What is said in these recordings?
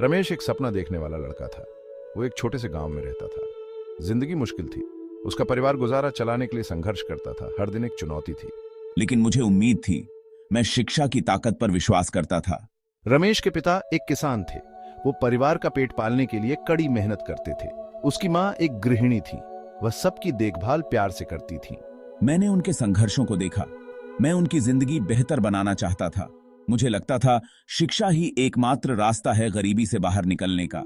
रमेश एक सपना देखने वाला लड़का था। वो एक छोटे से गांव में रहता था। जिंदगी मुश्किल थी। उसका परिवार गुजारा चलाने के लिए संघर्ष करता था। हर दिन एक चुनौती थी। लेकिन मुझे उम्मीद थी। मैं शिक्षा की ताकत पर विश्वास करता था। रमेश के पिता एक किसान थे। वो परिवार का पेट पालने के लिए कड़ी मेहनत करते थे। उसकी माँ एक गृहिणी थी। वह सबकी देखभाल प्यार से करती थी। मैंने उनके संघर्षों को देखा। मैं उनकी जिंदगी बेहतर बनाना चाहता था। मुझे लगता था शिक्षा ही एकमात्र रास्ता है गरीबी से बाहर निकलने का।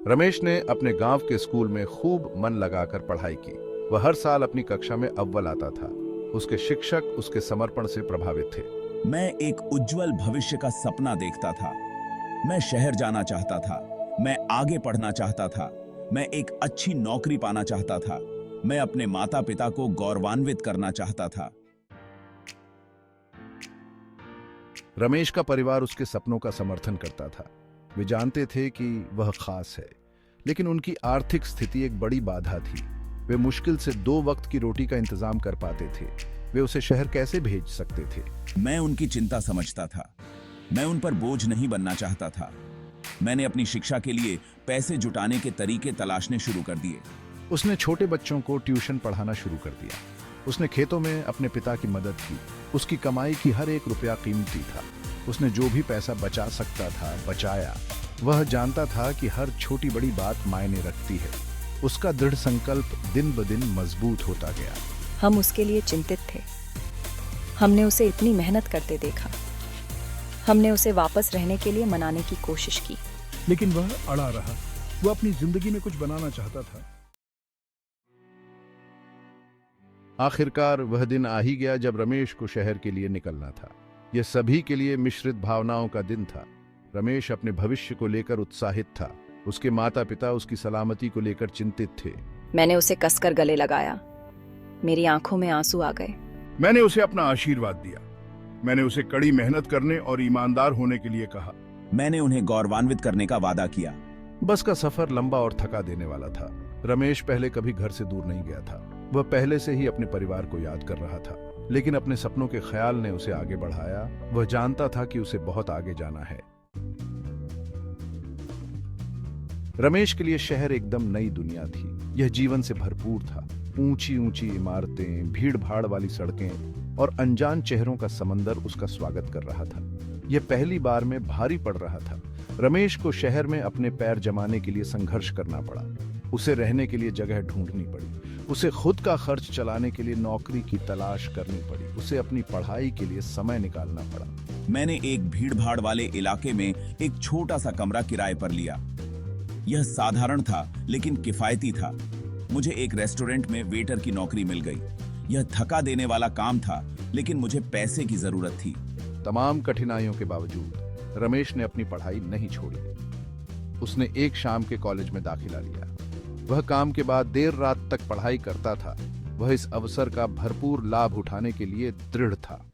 रमेश ने अपने गांव के स्कूल में खूब मन लगाकर पढ़ाई की। वह हर साल अपनी कक्षा में अव्वल आता था। उसके शिक्षक उसके समर्पण से प्रभावित थे। मैं एक उज्जवल भविष्य का सपना देखता था। मैं शहर जाना चाहता था। मैं आगे पढ़ना चाहता था। मैं एक अच्छी नौकरी पाना चाहता था। मैं अपने माता पिता को गौरवान्वित करना चाहता था। रमेश का परिवार उसके सपनों का समर्थन करता था। वे जानते थे कि वह खास है, लेकिन उनकी आर्थिक स्थिति एक बड़ी बाधा थी। वे मुश्किल से 2 वक्त की रोटी का इंतजाम कर पाते थे। वे उसे शहर कैसे भेज सकते थे? मैं उनकी चिंता समझता था। मैं उन पर बोझ नहीं बनना चाहता था। मैंने अपनी शिक्षा के लिए पैसे जुटाने के तरीके तलाशने शुरू कर दिए। उसने छोटे बच्चों को ट्यूशन पढ़ाना शुरू कर दिया। उसने खेतों में अपने पिता की मदद की। उसकी कमाई की हर एक रुपया कीमती था। उसने जो भी पैसा बचा सकता था बचाया। वह जानता था कि हर छोटी बड़ी बात मायने रखती है। उसका दृढ़ संकल्प दिन ब दिन मजबूत होता गया। हम उसके लिए चिंतित थे। हमने उसे इतनी मेहनत करते देखा। हमने उसे वापस रहने के लिए मनाने की कोशिश की, लेकिन वह अड़ा रहा। वह अपनी जिंदगी में कुछ बनाना चाहता था। आखिरकार वह दिन आ ही गया जब रमेश को शहर के लिए निकलना था। यह सभी के लिए मिश्रित भावनाओं का दिन था। रमेश अपने भविष्य को लेकर उत्साहित था। उसके माता पिता उसकी सलामती को लेकर चिंतित थे। मैंने उसे कसकर गले लगाया। मेरी आंखों में आंसू आ गए। मैंने उसे अपना आशीर्वाद दिया। मैंने उसे कड़ी मेहनत करने और ईमानदार होने के लिए कहा। मैंने उन्हें गौरवान्वित करने का वादा किया। बस का सफर लंबा और थका देने वाला था। रमेश पहले कभी घर से दूर नहीं गया था। वह पहले से ही अपने परिवार को याद कर रहा था, लेकिन अपने सपनों के ख्याल ने उसे आगे बढ़ाया। वह जानता था कि उसे बहुत आगे जाना है। रमेश के लिए शहर एकदम नई दुनिया थी। यह जीवन से भरपूर था। ऊंची ऊंची इमारतें, भीड़ भाड़ वाली सड़कें और अनजान चेहरों का समंदर उसका स्वागत कर रहा था। यह पहली बार में भारी पड़ रहा था। रमेश को शहर में अपने पैर जमाने के लिए संघर्ष करना पड़ा। उसे रहने के लिए जगह ढूंढनी पड़ी। उसे खुद का खर्च चलाने के लिए नौकरी की तलाश करनी पड़ी। उसे अपनी पढ़ाई के लिए समय निकालना पड़ा। मैंने एक भीड़-भाड़ वाले इलाके में एक छोटा सा कमरा किराए पर लिया। यह साधारण था लेकिन किफायती था। मुझे एक रेस्टोरेंट में वेटर की नौकरी मिल गई। यह थका देने वाला काम था, लेकिन मुझे पैसे की जरूरत थी। तमाम कठिनाइयों के बावजूद रमेश ने अपनी पढ़ाई नहीं छोड़ी। उसने एक शाम के कॉलेज में दाखिला लिया। वह काम के बाद देर रात तक पढ़ाई करता था। वह इस अवसर का भरपूर लाभ उठाने के लिए दृढ़ था।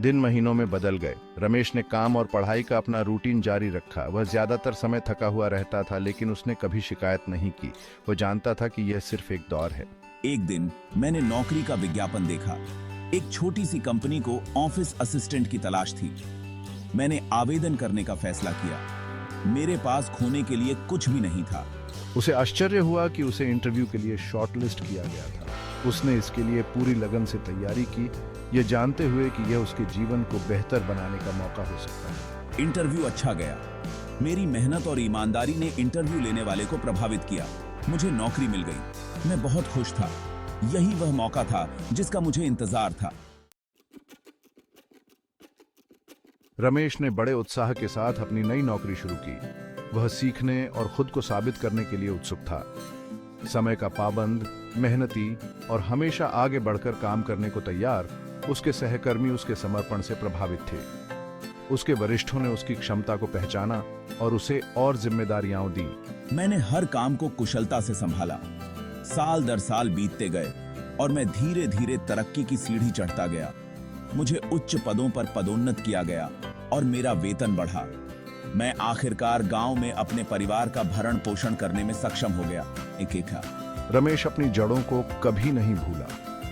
दिन महीनों में बदल गए। रमेश ने काम और पढ़ाई का अपना रूटीन जारी रखा। वह ज्यादातर समय थका हुआ रहता था, लेकिन उसने कभी शिकायत नहीं की। वह जानता था कि यह सिर्फ एक दौर है। एक दिन मैंने नौकरी का विज्ञापन देखा। एक छोटी सी कंपनी को ऑफिस असिस्टेंट की तलाश थी। मैंने आवेदन करने का फैसला किया। मेरे पास खोने के लिए कुछ भी नहीं था। उसे आश्चर्य हुआ कि उसे इंटरव्यू के लिए शॉर्टलिस्ट किया गया था। उसने इसके लिए पूरी लगन से तैयारी की, यह जानते हुए कि यह उसके जीवन को बेहतर बनाने का मौका हो सकता है। इंटरव्यू अच्छा गया। मेरी मेहनत और ईमानदारी ने इंटरव्यू लेने वाले को प्रभावित किया। मुझे नौकरी मिल गई। मैं बहुत खुश था। यही वह मौका था जिसका मुझे इंतजार था। रमेश ने बड़े उत्साह के साथ अपनी नई नौकरी शुरू की। वह सीखने और खुद को साबित करने के लिए उत्सुक था। समय का पाबंद, मेहनती और हमेशा आगे बढ़कर काम करने को तैयार, उसके सहकर्मी उसके समर्पण से प्रभावित थे। उसके वरिष्ठों ने उसकी क्षमता को पहचाना और उसे और जिम्मेदारियां दी। मैंने हर काम को कुशलता से संभाला। साल दर साल बीतते गए और मैं धीरे धीरे तरक्की की सीढ़ी चढ़ता गया। मुझे उच्च पदों पर पदोन्नत किया गया और मेरा वेतन बढ़ा। मैं आखिरकार गांव में अपने परिवार का भरण पोषण करने में सक्षम हो गया। एक रमेश अपनी जड़ों को कभी नहीं भूला।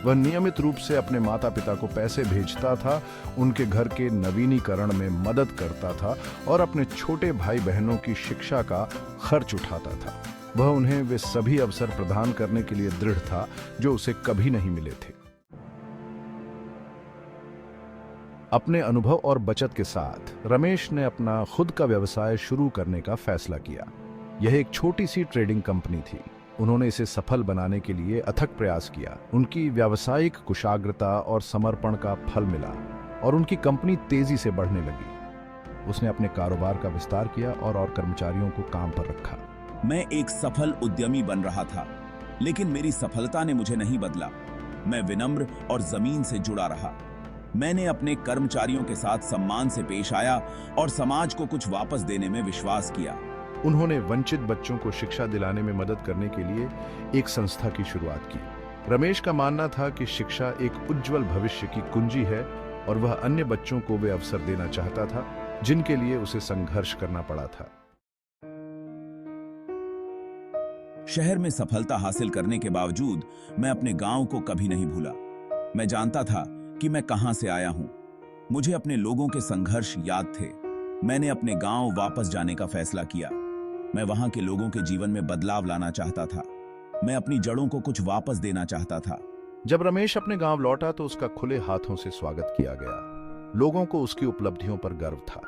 वह नियमित रूप से अपने माता पिता को पैसे भेजता था, उनके घर के नवीनीकरण में मदद करता था और अपने छोटे भाई बहनों की शिक्षा का खर्च उठाता था। वह उन्हें वे सभी अवसर प्रदान करने के लिए दृढ़ था जो उसे कभी नहीं मिले थे। अपने अनुभव और बचत के साथ रमेश ने अपना खुद का व्यवसाय शुरू करने का फैसला किया। यह एक छोटी सी ट्रेडिंग कंपनी थी। उन्होंने इसे सफल बनाने के लिए अथक प्रयास किया। उनकी व्यावसायिक कुशाग्रता और समर्पण का फल मिला और उनकी कंपनी तेजी से बढ़ने लगी। उसने अपने कारोबार का विस्तार किया और कर्मचारियों को काम पर रखा। मैं एक सफल उद्यमी बन रहा था, लेकिन मेरी सफलता ने मुझे नहीं बदला। मैं विनम्र और जमीन से जुड़ा रहा। मैंने अपने कर्मचारियों के साथ सम्मान से पेश आया और समाज को कुछ वापस देने में विश्वास किया। उन्होंने वंचित बच्चों को शिक्षा दिलाने में मदद करने के लिए एक संस्था की शुरुआत की। रमेश का मानना था कि शिक्षा एक उज्जवल भविष्य की कुंजी है और वह अन्य बच्चों को वे अवसर देना चाहता था जिनके लिए उसे संघर्ष करना पड़ा था। शहर में सफलता हासिल करने के बावजूद मैं अपने गांव को कभी नहीं भूला। मैं जानता था कि मैं कहां से आया हूं। मुझे अपने लोगों के संघर्ष याद थे। मैंने अपने गांव वापस जाने का फैसला किया। मैं वहां के लोगों के जीवन में बदलाव लाना चाहता था। मैं अपनी जड़ों को कुछ वापस देना चाहता था। जब रमेश अपने गांव लौटा तो उसका खुले हाथों से स्वागत किया गया। लोगों को उसकी उपलब्धियों पर गर्व था।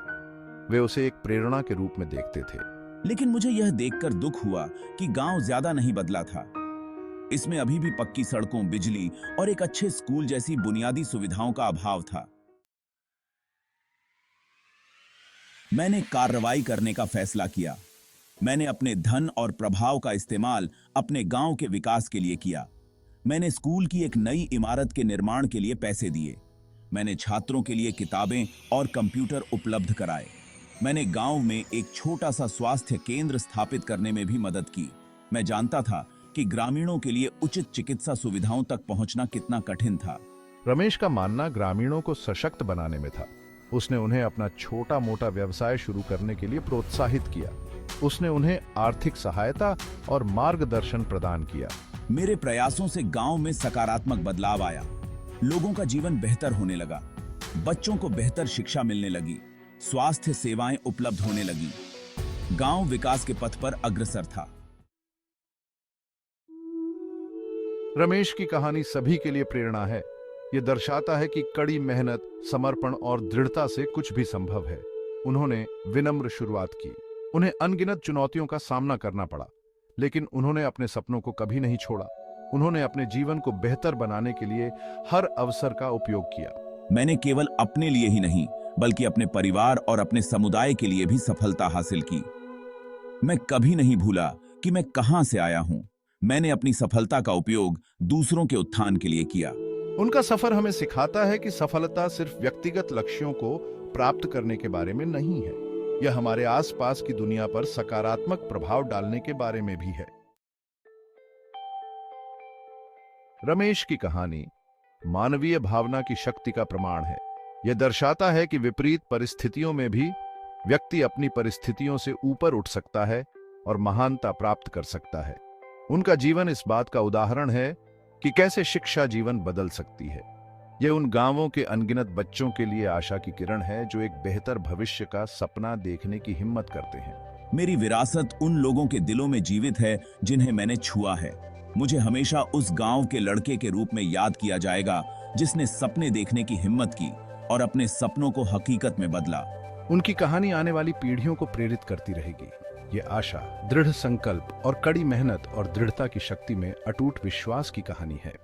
वे उसे एक प्रेरणा के रूप में देखते थे। लेकिन मुझे यह देखकर दुख हुआ कि गांव ज्यादा नहीं बदला था। इसमें अभी भी पक्की सड़कों, बिजली और एक अच्छे स्कूल जैसी बुनियादी सुविधाओं का अभाव था। मैंने कार्रवाई करने का फैसला किया। मैंने अपने धन और प्रभाव का इस्तेमाल अपने गांव के विकास के लिए किया। मैंने स्कूल की एक नई इमारत के निर्माण के लिए पैसे दिए। मैंने छात्रों के लिए किताबें और कंप्यूटर उपलब्ध कराए। मैंने गांव में एक छोटा सा स्वास्थ्य केंद्र स्थापित करने में भी मदद की। मैं जानता था कि ग्रामीणों के लिए उचित चिकित्सा सुविधाओं तक पहुंचना कितना कठिन था। रमेश का मानना ग्रामीणों को सशक्त बनाने में था। उसने उन्हें अपना छोटा मोटा व्यवसाय शुरू करने के लिए प्रोत्साहित किया। उसने उन्हें आर्थिक सहायता और मार्गदर्शन प्रदान किया। मेरे प्रयासों से गांव में सकारात्मक बदलाव आया। लोगों का जीवन बेहतर होने लगा। बच्चों को बेहतर शिक्षा मिलने लगी। स्वास्थ्य सेवाएं उपलब्ध होने लगी। गांव विकास के पथ पर अग्रसर था। रमेश की कहानी सभी के लिए प्रेरणा है। यह दर्शाता है कि कड़ी मेहनत, समर्पण और दृढ़ता से कुछ भी संभव है। उन्होंने विनम्र शुरुआत की। उन्हें अनगिनत चुनौतियों का सामना करना पड़ा, लेकिन उन्होंने अपने सपनों को कभी नहीं छोड़ा। उन्होंने अपने जीवन को बेहतर बनाने के लिए हर अवसर का उपयोग किया। मैंने केवल अपने लिए ही नहीं, बल्कि अपने परिवार और अपने समुदाय के लिए भी सफलता हासिल की। मैं कभी नहीं भूला कि मैं कहां से आया हूं। मैंने अपनी सफलता का उपयोग दूसरों के उत्थान के लिए किया। उनका सफर हमें सिखाता है कि सफलता सिर्फ व्यक्तिगत लक्ष्यों को प्राप्त करने के बारे में नहीं है। यह हमारे आसपास की दुनिया पर सकारात्मक प्रभाव डालने के बारे में भी है। रमेश की कहानी मानवीय भावना की शक्ति का प्रमाण है। यह दर्शाता है कि विपरीत परिस्थितियों में भी व्यक्ति अपनी परिस्थितियों से ऊपर उठ सकता है और महानता प्राप्त कर सकता है। उनका जीवन इस बात का उदाहरण है कि कैसे शिक्षा जीवन बदल सकती है। यह उन गांवों के अनगिनत बच्चों के लिए आशा की किरण है जो एक बेहतर भविष्य का सपना देखने की हिम्मत करते हैं। मेरी विरासत उन लोगों के दिलों में जीवित है जिन्हें मैंने छुआ है। मुझे हमेशा उस गांव के लड़के के रूप में याद किया जाएगा जिसने सपने देखने की हिम्मत की और अपने सपनों को हकीकत में बदला। उनकी कहानी आने वाली पीढ़ियों को प्रेरित करती रहेगी। ये आशा, दृढ़ संकल्प और कड़ी मेहनत और दृढ़ता की शक्ति में अटूट विश्वास की कहानी है।